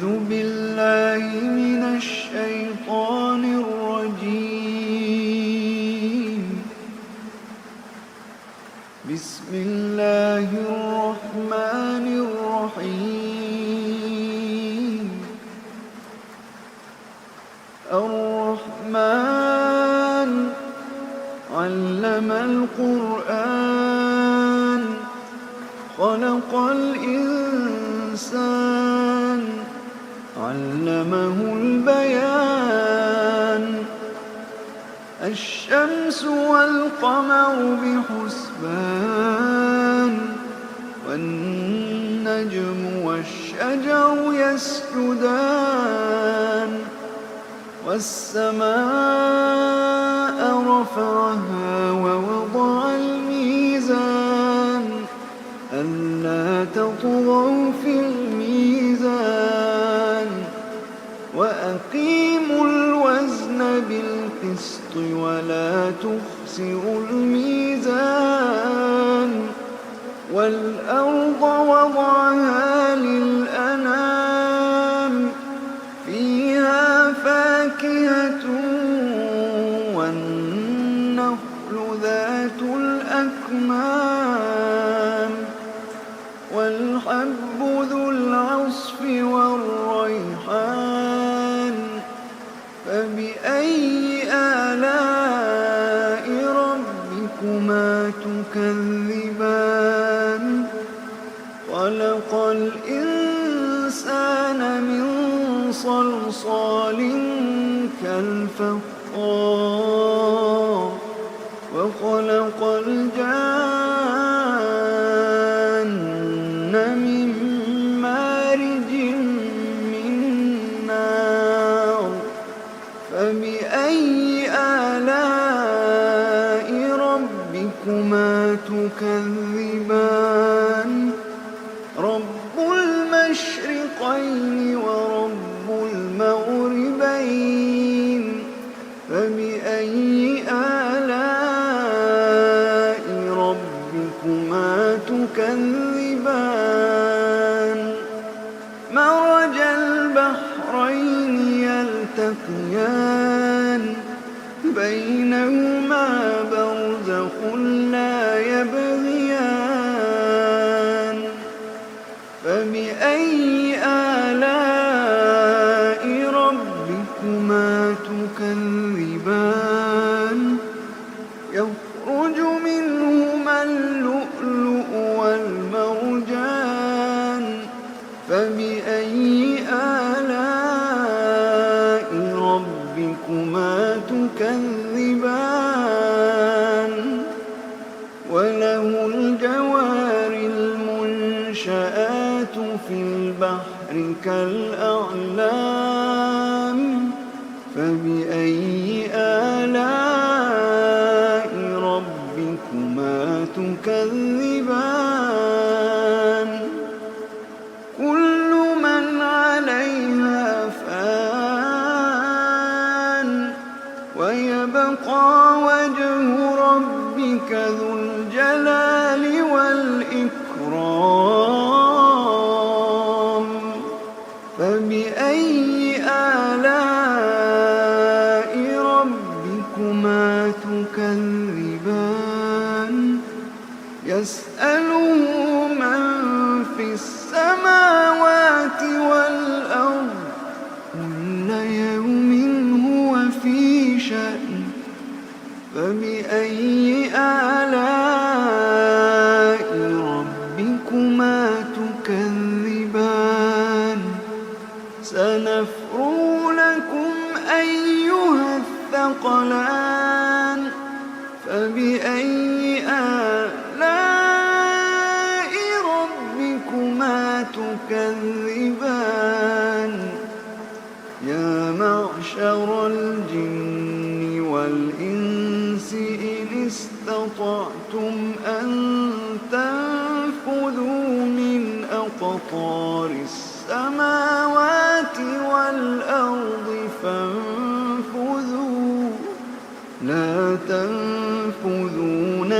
أعوذ بالله من الشيطان الرجيم. بسم الله الرحمن الرحيم. الرحمن علم القرآن خلق الإنسان علمه البيان. الشمس والقمر بحسبان والنجم والشجر يسجدان. والسماء رفعها ووضع الميزان ألا تطغوا في الميزان وأقيموا الوزن بالقسط ولا تخسروا الميزان. والأرض وضعها للأنام فيها فاكهة والنخل ذات الأكمام والحب ذو العصف والريحان. فبأي آلاء ربكما تكذبان. خلق الإنسان من صلصال كالفخار وخلق الجان من مارج من نار. فبأي آلاء ربكما تكذبان. رب المشرقين ورب المغربين. فبأي آلاء ربكما تكذبان. مرج البحرين يلتقيان بينهما برزخ لا يبغيان. فبأي آلاء ربكما تكذبان. يخرج منهما اللؤلؤ والمرجان. فبأي آلاء ربكما تكذبان. وله الجوار المنشآت في البحر كالأعلام. فبأي آلاء ربكما تكذبان. كل من عليها فان ويبقى وجه ربك ذو الجلال والإكرام. فبأي آلاء ربكما تكذبان. يسأله من في السماوات والأرض كل يوم هو في شأن. فبأي آلاء ربكما تكذبان. سنفرغ لكم أيها الثقلان. فبأي آلاء ربكما تكذبان. يا معشر الجن والإنس إن استطعتم أن تنفذوا من أقطار السماوات والأرض فانفذوا لا تنفذون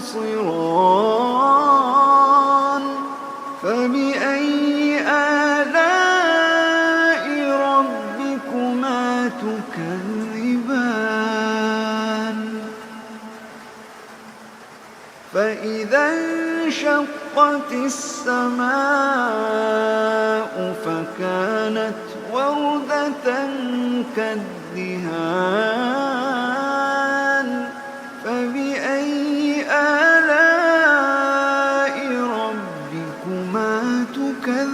خاسران فبأي آلاء ربكما تكذبان فإذا انشقت السماء فكانت وردة كالدهان فبأي آلاء ربكما تكذبان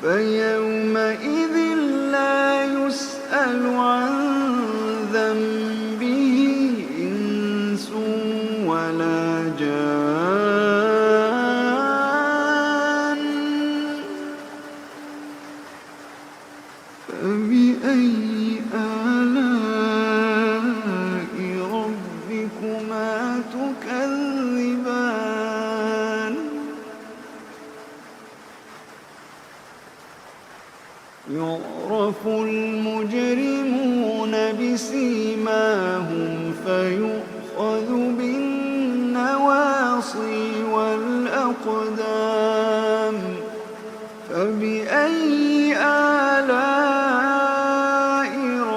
فيومئذ لا يسأل عن ذنبه إنس ولا جان فبأي آلاء ربكما تكذبان يعرف المجرمون بسيماهم فيؤخذ بالنواصي والأقدام فبأي آلاء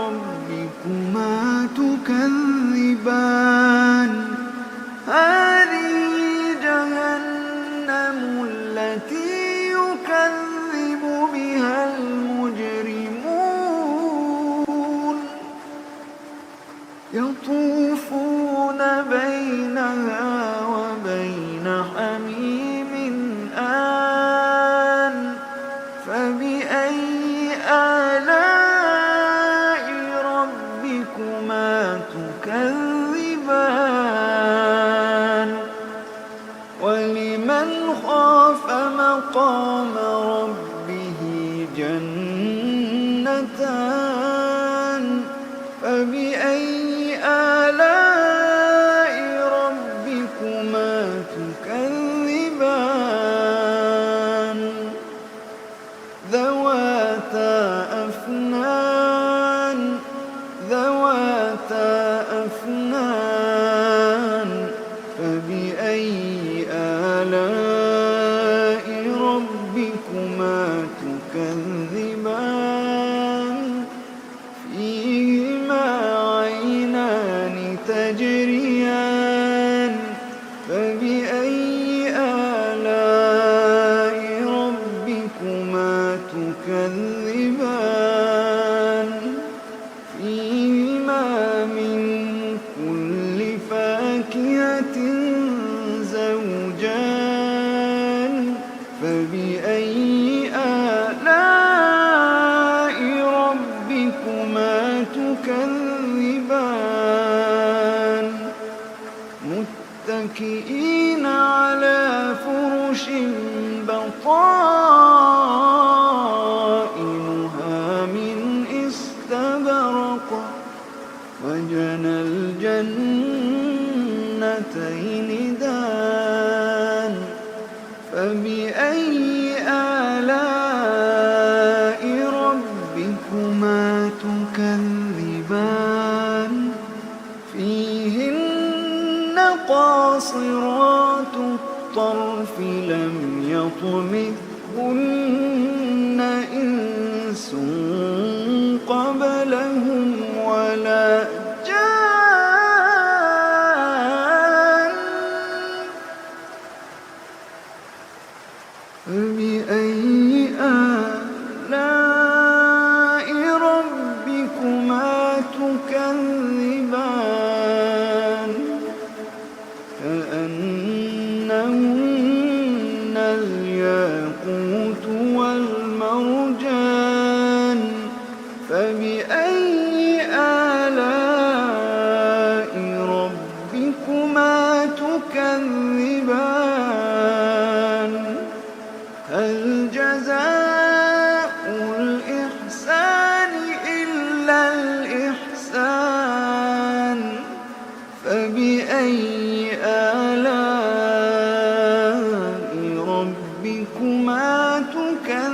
ربكما تكذبان هذه جهنم التي يكذب بها المجرمون يطوفون بينها وبين حميم آن فبأي آلاء ربكما تكذبان ولمن خاف مقام ربه جنتان فبأي آلاء ربكما تكذبان ذواتا أفنان فبأي آلاء ربكما تكذبان فيهما عينان تجريان فبأي آلاء ربكما تكذبان فيهما من كل فاكهة زوجان فبأي آلاء ربكما تكذبان متكئين على فرش بطائنها من استبرق وجنى الجنتين دان فبأي آلاء ربكما تكذبان فيهن قاصرات الطرف لم يطمثهن إنس قبلهم ولا جان فبأي آلاء ربكما تكذبان كأنهن الياقوت والمرجان فبأي آلاء ربكما تكذبان هل جزاء الإحسان إلا الإحسان فبأي آلاء ربكما تكذبان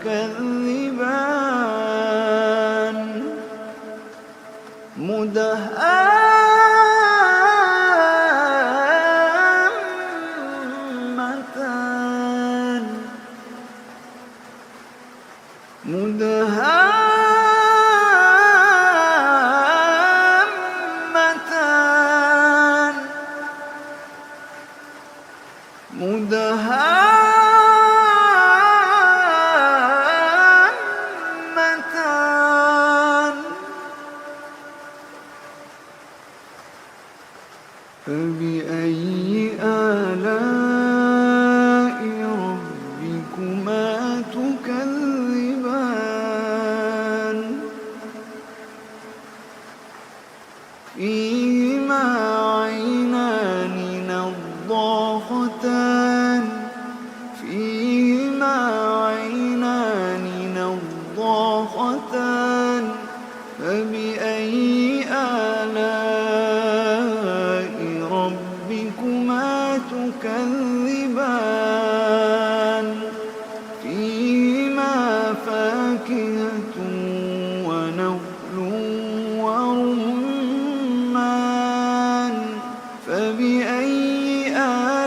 تكذبان مدهامتان فبأي آلاء ربكما تكذبان فيهما عينان نضاختان فبأي آلاء ربكما تكذبان فيهما فاكهة ونخل ورمان فبأي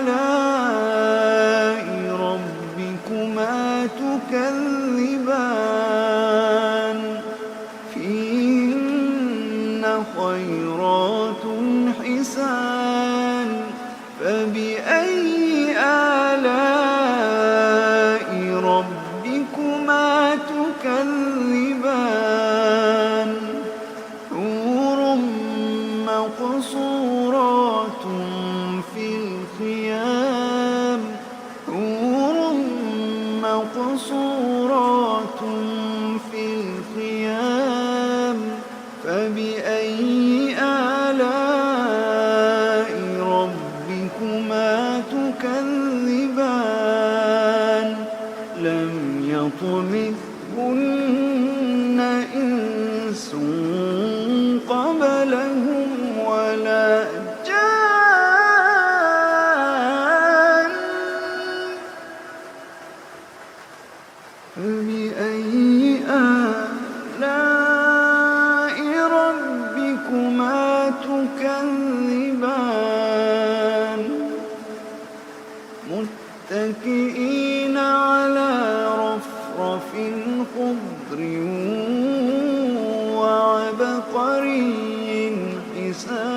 آلاء ربكما تكذبان فيهن خيرات حسان فبأي آلاء ربكما تكذبان حور مقصورات في الخيام فبأي آلاء ربكما تكذبان لم يطمثهن إنس قبلهم ولا جان فبأي آلاء ربكما تكذبان متكئين على رفرف خضر وعبقري حسان